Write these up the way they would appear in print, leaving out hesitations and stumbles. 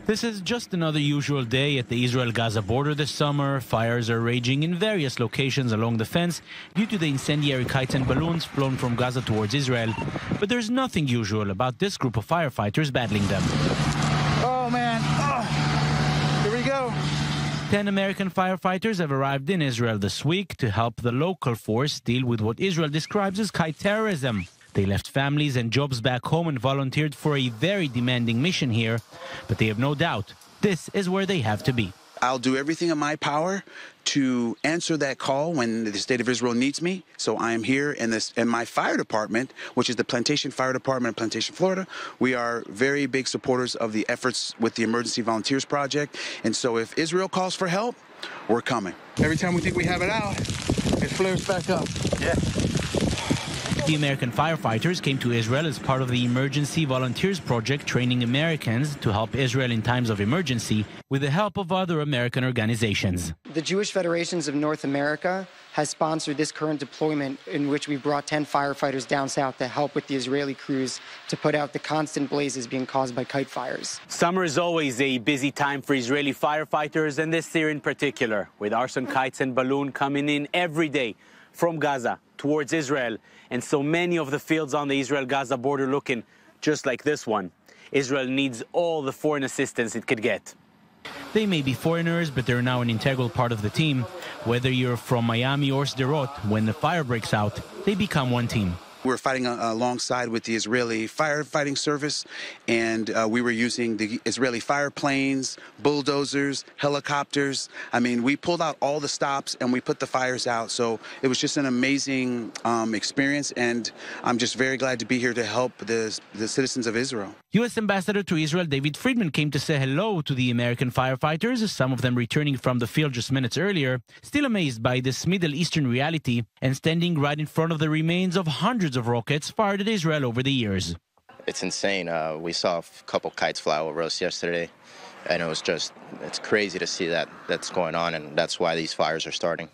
This is just another usual day at the Israel-Gaza border this summer. Fires are raging in various locations along the fence due to the incendiary kites and balloons flown from Gaza towards Israel. But there's nothing usual about this group of firefighters battling them. Oh, man. Oh. Here we go. 10 American firefighters have arrived in Israel this week to help the local force deal with what Israel describes as kite terrorism. They left families and jobs back home and volunteered for a very demanding mission here, but they have no doubt this is where they have to be. I'll do everything in my power to answer that call when the state of Israel needs me. So I am here in my fire department, which is the Plantation Fire Department in Plantation, Florida. We are very big supporters of the efforts with the Emergency Volunteers Project. And so if Israel calls for help, we're coming. Every time we think we have it out, it flares back up. Yeah. The American firefighters came to Israel as part of the Emergency Volunteers Project, training Americans to help Israel in times of emergency with the help of other American organizations. The Jewish Federations of North America has sponsored this current deployment in which we brought 10 firefighters down south to help with the Israeli crews to put out the constant blazes being caused by kite fires. Summer is always a busy time for Israeli firefighters, and this year in particular, with arson kites and balloon coming in every day from Gaza towards Israel, and so many of the fields on the Israel-Gaza border looking just like this one. Israel needs all the foreign assistance it could get. They may be foreigners, but they're now an integral part of the team. Whether you're from Miami or Sderot, when the fire breaks out, they become one team. We're fighting alongside with the Israeli firefighting service, and we were using the Israeli fire planes, bulldozers, helicopters. I mean, we pulled out all the stops and we put the fires out. So it was just an amazing experience, and I'm just very glad to be here to help the citizens of Israel. U.S. Ambassador to Israel David Friedman came to say hello to the American firefighters, some of them returning from the field just minutes earlier, still amazed by this Middle Eastern reality and standing right in front of the remains of hundreds of rockets fired at Israel over the years. It's insane. We saw a couple kites fly over us yesterday, and it's crazy to see that's going on, and that's why these fires are starting.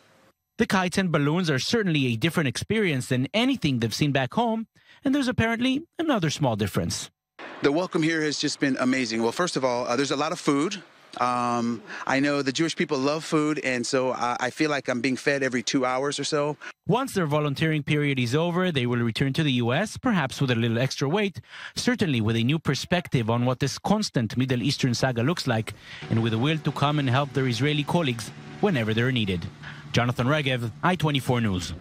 The kites and balloons are certainly a different experience than anything they've seen back home, and there's apparently another small difference. The welcome here has just been amazing. Well, first of all, there's a lot of food. I know the Jewish people love food, and so I feel like I'm being fed every 2 hours or so. Once their volunteering period is over, they will return to the U.S., perhaps with a little extra weight, certainly with a new perspective on what this constant Middle Eastern saga looks like, and with a will to come and help their Israeli colleagues whenever they're needed. Jonathan Regev, I-24 News.